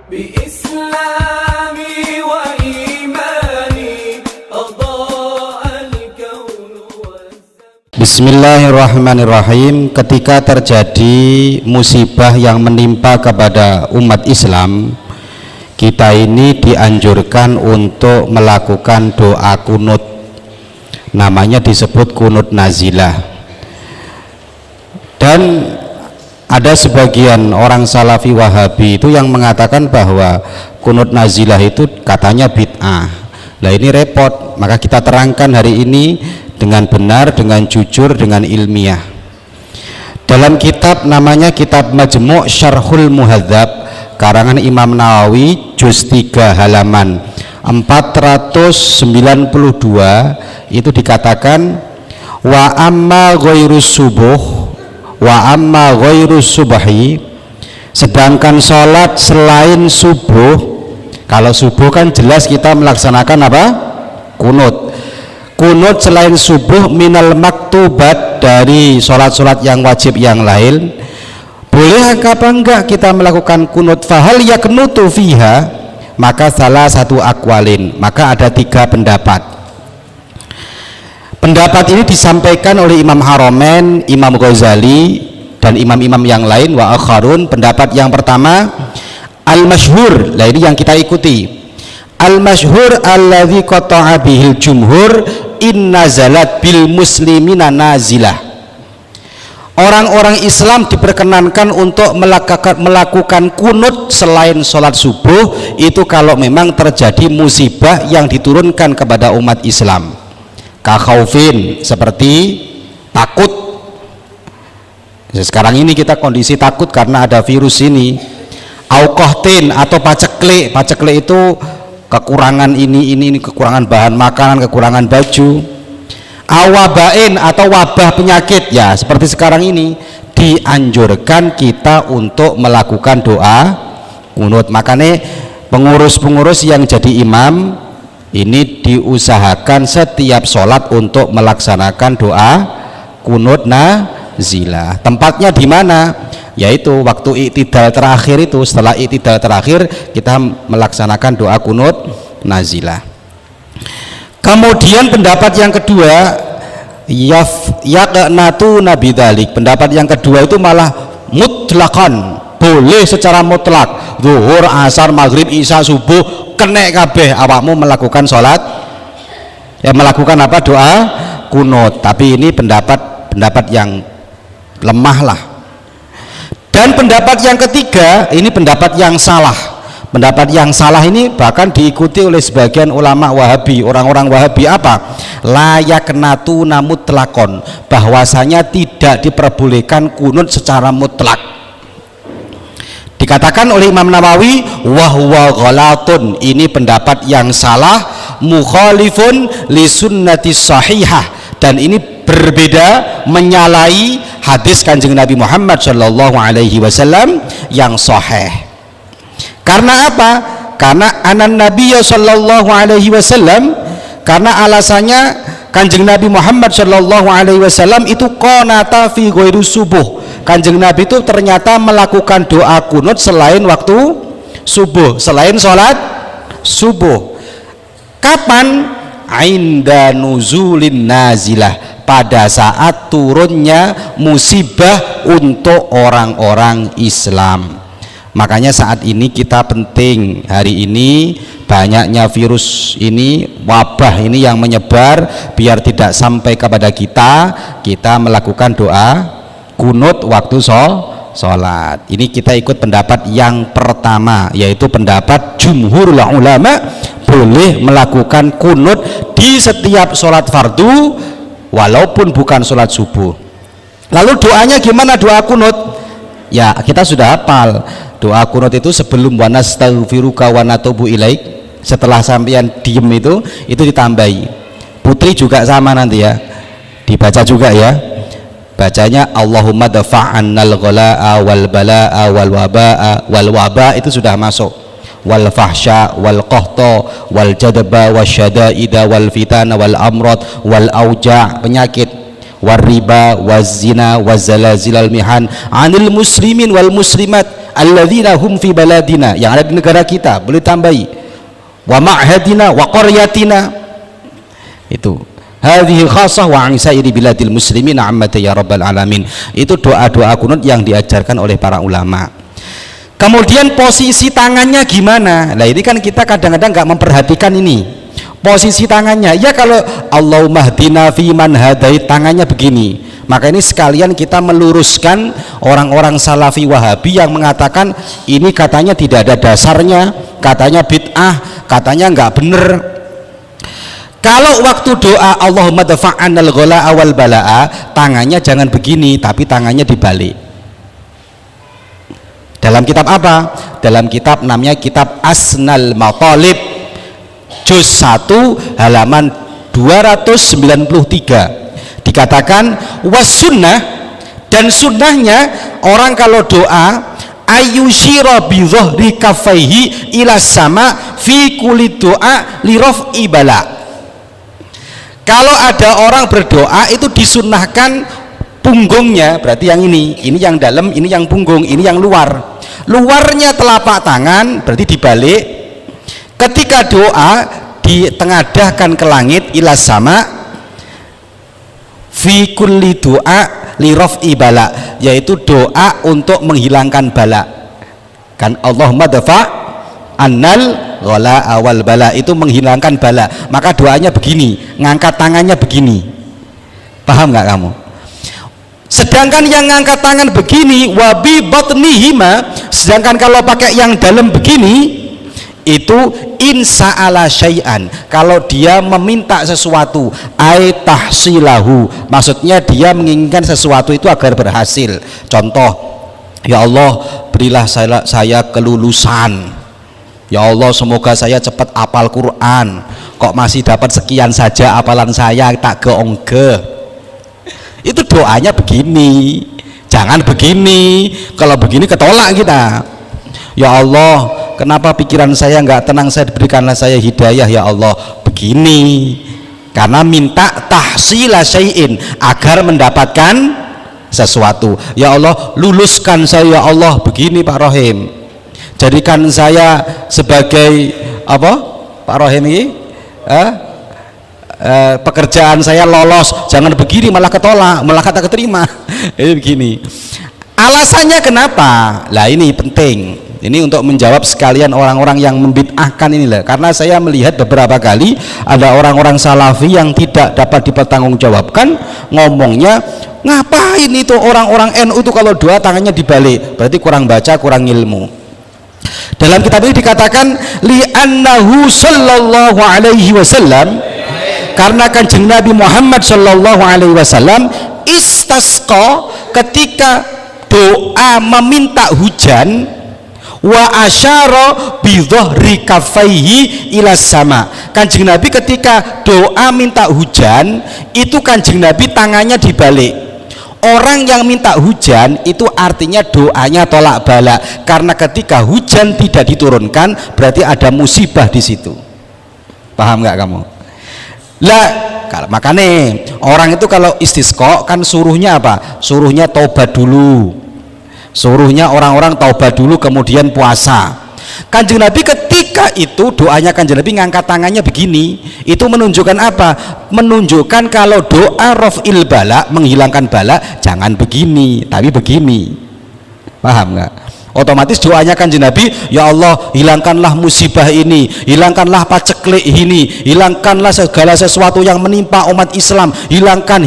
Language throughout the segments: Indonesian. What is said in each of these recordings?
بإسلامي وإيماني أضاء الكون Bismillahirrahmanirrahim. Ketika terjadi musibah yang menimpa kepada umat Islam, kita ini dianjurkan untuk melakukan doa kunut. Namanya disebut kunut nazilah. Dan ada sebagian orang salafi wahabi itu yang mengatakan bahwa kunut nazilah itu katanya bid'ah. Nah ini repot, maka kita terangkan hari ini dengan benar, dengan jujur, dengan ilmiah. Dalam kitab namanya kitab Majmu' Syarhul Muhadzab karangan Imam Nawawi, juz 3 halaman 492 itu dikatakan wa amma ghairus subuh wa amma ghairus subhi, sedangkan sholat selain subuh. Kalau subuh kan jelas kita melaksanakan apa? Kunut. Kunut selain subuh minal maktubat, dari sholat-sholat yang wajib yang lain. Boleh apa enggak kita melakukan kunut? Fahal yaknutu fiha, maka salah satu akwalin, maka ada 3 pendapat. Pendapat ini disampaikan oleh Imam Haramain, Imam Ghazali, dan imam-imam yang lain wa akharun. Pendapat yang pertama al-masyhur, lah ini yang kita ikuti. Al-masyhur alladzi qata'a bihil jumhur in nazalat bil muslimina nazilah. Orang-orang Islam diperkenankan untuk melakukan kunut selain sholat subuh itu kalau memang terjadi musibah yang diturunkan kepada umat Islam. Kakhaufin, seperti takut. Sekarang ini kita kondisi takut karena ada virus ini. Auqahtin, atau paceklik. Paceklik itu kekurangan ini kekurangan bahan makanan, kekurangan baju. Awabain, atau wabah penyakit, ya seperti sekarang ini dianjurkan kita untuk melakukan doa kunut. Makanya pengurus-pengurus yang jadi imam ini diusahakan setiap sholat untuk melaksanakan doa kunut nazilah. Tempatnya di mana? Yaitu waktu i'tidal terakhir itu. Setelah i'tidal terakhir kita melaksanakan doa kunut nazilah. Kemudian pendapat yang kedua yaqnatu nabidalik. Pendapat yang kedua itu malah mutlakan, boleh secara mutlak. Zuhur, asar, maghrib, isya, subuh kena kabeh awakmu melakukan sholat, ya melakukan apa? Doa kunut. Tapi ini pendapat yang lemah lah. Dan pendapat yang ketiga ini pendapat yang salah. Pendapat yang salah ini bahkan diikuti oleh sebagian ulama Wahabi. Orang-orang Wahabi apa? Layak natu mutlakon, bahwasanya tidak diperbolehkan kunut secara mutlak. Dikatakan oleh Imam Nawawi wahwa ghalatun, ini pendapat yang salah, mukhalifun li sunnati sahihah, dan ini berbeda, menyalahi hadis Kanjeng Nabi Muhammad sallallahu alaihi wasallam yang sahih. Karena apa? Karena anan Nabiya sallallahu alaihi wasallam, karena alasannya Kanjeng Nabi Muhammad sallallahu alaihi wasallam itu qanata fi ghairi subuh. Kanjeng Nabi itu ternyata melakukan doa kunut selain waktu subuh, selain sholat subuh. Kapan? Inda nuzulin nazilah, pada saat turunnya musibah untuk orang-orang Islam. Makanya saat ini kita penting, hari ini banyaknya virus ini, wabah ini yang menyebar, biar tidak sampai kepada kita melakukan doa kunut waktu sholat. Ini kita ikut pendapat yang pertama, yaitu pendapat jumhurul ulama, boleh melakukan kunut di setiap sholat fardu walaupun bukan sholat subuh. Lalu doanya gimana doa kunut? Ya kita sudah hafal. Doa kunut itu sebelum wa nastaghfiruka wa natubu ilaik, setelah sampean diem itu ditambahi. Putri juga sama nanti ya, dibaca juga ya. Bacanya Allahumma dafa'annal ghalaa wal balaa wal wabaa, wal waba itu sudah masuk, wal fahsya wal qahta wal jadba wasyadaida wal fitana wal amrad wal auja, penyakit, wal riba waz zina waz zalazilal mihan anil muslimin wal muslimat alladzina hum fi baladina, yang ada di negara kita, boleh tambahi wa ma'hadina wa qaryatina. Itu hadhihi khassah wa an sairi biladil muslimin ammata ya rabbal alamin. Itu doa-doa kunut yang diajarkan oleh para ulama. Kemudian posisi tangannya gimana? Nah ini kan kita kadang-kadang nggak memperhatikan ini posisi tangannya. Ya kalau Allahumma hdina fi man hadait, tangannya begini. Maka ini sekalian kita meluruskan orang-orang salafi wahabi yang mengatakan ini katanya tidak ada dasarnya, katanya bid'ah, katanya nggak bener. Kalau waktu doa Allahumma dafa'annal ghala awal bala'a, tangannya jangan begini, tapi tangannya dibalik. Dalam kitab apa? Dalam kitab namanya kitab Asnal Matalib, juz 1 halaman 293. Dikatakan was sunnah, dan sunnahnya orang kalau doa ayyushira bi dhahri kaffaihi ila sama fi kulli doa li raf'i bala. Kalau ada orang berdoa itu disunnahkan punggungnya, berarti yang ini yang dalam, ini yang punggung, ini yang luar. Luarnya telapak tangan berarti dibalik. Ketika doa ditengadahkan ke langit ila sama fi kulli doa li raf'i bala, yaitu doa untuk menghilangkan bala. Kan Allahumma dafa annal ghala awal bala, itu menghilangkan bala. Maka doanya begini, ngangkat tangannya begini. Paham nggak kamu? Sedangkan yang ngangkat tangan begini wabi batnihima, sedangkan kalau pakai yang dalam begini itu insa'ala syai'an, kalau dia meminta sesuatu ay tahsilahu, maksudnya dia menginginkan sesuatu itu agar berhasil. Contoh, ya Allah berilah saya kelulusan, ya Allah semoga saya cepat hafal Quran, kok masih dapat sekian saja hafalan saya, tak geongge. Itu doanya begini, jangan begini. Kalau begini ketolak kita. Ya Allah, kenapa pikiran saya nggak tenang, saya berikanlah saya hidayah ya Allah. Begini, karena minta tahsila syai'in, agar mendapatkan sesuatu. Ya Allah luluskan saya ya Allah, begini Pak Rohim, jadikan saya sebagai apa Pak Rohim ini pekerjaan saya lolos, jangan begini malah ketolak, malah kata keterima. Ini begini alasannya kenapa. Lah ini penting. Ini untuk menjawab sekalian orang-orang yang membid'ahkan ini lah. Karena saya melihat beberapa kali ada orang-orang salafi yang tidak dapat dipertanggungjawabkan, ngomongnya ngapain itu orang-orang NU itu kalau doa tangannya dibalik, berarti kurang baca, kurang ilmu. Dalam kitab ini dikatakan li'annahu sallallahu alaihi wasallam, karena kanjeng Nabi Muhammad sallallahu alaihi wasallam istasqa, ketika doa meminta hujan, wa asyara bi dhahri kaffaihi ila sama, kanjeng Nabi ketika doa minta hujan itu kanjeng Nabi tangannya dibalik. Orang yang minta hujan itu artinya doanya tolak bala, karena ketika hujan tidak diturunkan berarti ada musibah di situ. Paham nggak kamu? Lah makanya orang itu kalau istisqa kan suruhnya apa? Suruhnya taubat dulu, suruhnya orang-orang taubat dulu kemudian puasa. Kanjeng Nabi ketika itu doanya kanjeng Nabi ngangkat tangannya begini, itu menunjukkan apa? Menunjukkan kalau doa raf'il bala, menghilangkan bala, jangan begini tapi begini. Paham nggak? Otomatis doanya kanjeng Nabi, ya Allah hilangkanlah musibah ini, hilangkanlah paceklik ini, hilangkanlah segala sesuatu yang menimpa umat Islam, hilangkan.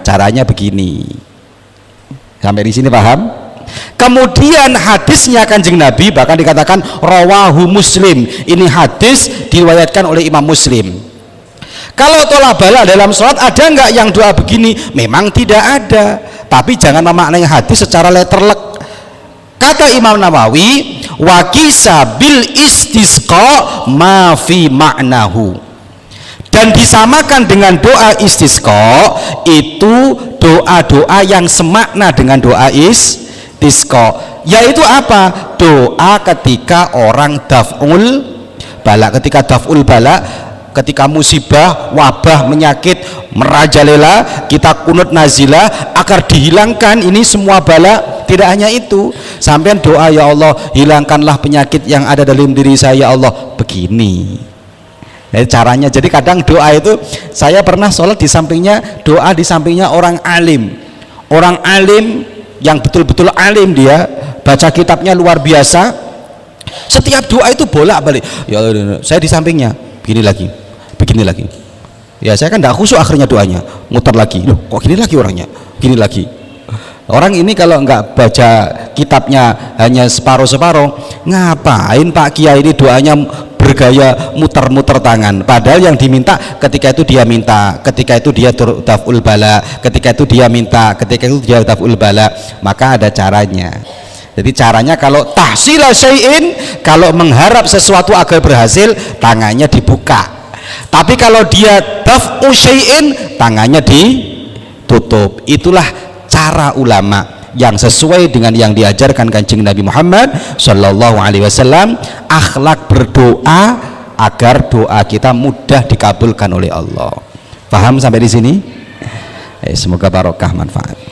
Caranya begini. Sampai di sini paham? Kemudian hadisnya kanjeng Nabi bahkan dikatakan rawahu Muslim, ini hadis diriwayatkan oleh Imam Muslim. Kalau tolak bala dalam sholat ada nggak yang doa begini? Memang tidak ada, tapi jangan memaknai hadis secara letterlek. Kata Imam Nawawi, wa qisa bil istisqa ma fi ma'nahu, dan disamakan dengan doa istisqa itu doa-doa yang semakna dengan doa istisqa, yaitu apa? Doa ketika orang daf'ul bala, ketika daf'ul bala, ketika musibah, wabah, penyakit merajalela, kita kunut nazilah agar dihilangkan ini semua bala tidak hanya itu, sampean doa, ya Allah hilangkanlah penyakit yang ada dalam diri saya, ya Allah, begini caranya. Jadi kadang doa itu, saya pernah sholat di sampingnya, doa di sampingnya orang alim yang betul-betul alim, dia baca kitabnya luar biasa, setiap doa itu bolak-balik, ya Allah, saya di sampingnya begini lagi, ya saya kan tidak khusyuk, akhirnya doanya muter lagi, loh kok gini lagi orangnya, gini lagi. Orang ini kalau nggak baca kitabnya hanya separuh-separuh, ngapain Pak Kiai ini doanya bergaya muter-muter tangan, padahal yang diminta ketika itu dia minta, ketika itu dia taf'ul bala, ketika itu dia minta, ketika itu dia taf'ul bala, maka ada caranya. Jadi caranya kalau tahsila syai'in, kalau mengharap sesuatu agar berhasil, tangannya dibuka. Tapi kalau dia daf'u syai'in, tangannya ditutup. Itulah cara ulama yang sesuai dengan yang diajarkan Kanjeng Nabi Muhammad Sallallahu Alaihi Wasallam, akhlak berdoa agar doa kita mudah dikabulkan oleh Allah. Paham sampai di sini? Semoga barokah manfaat.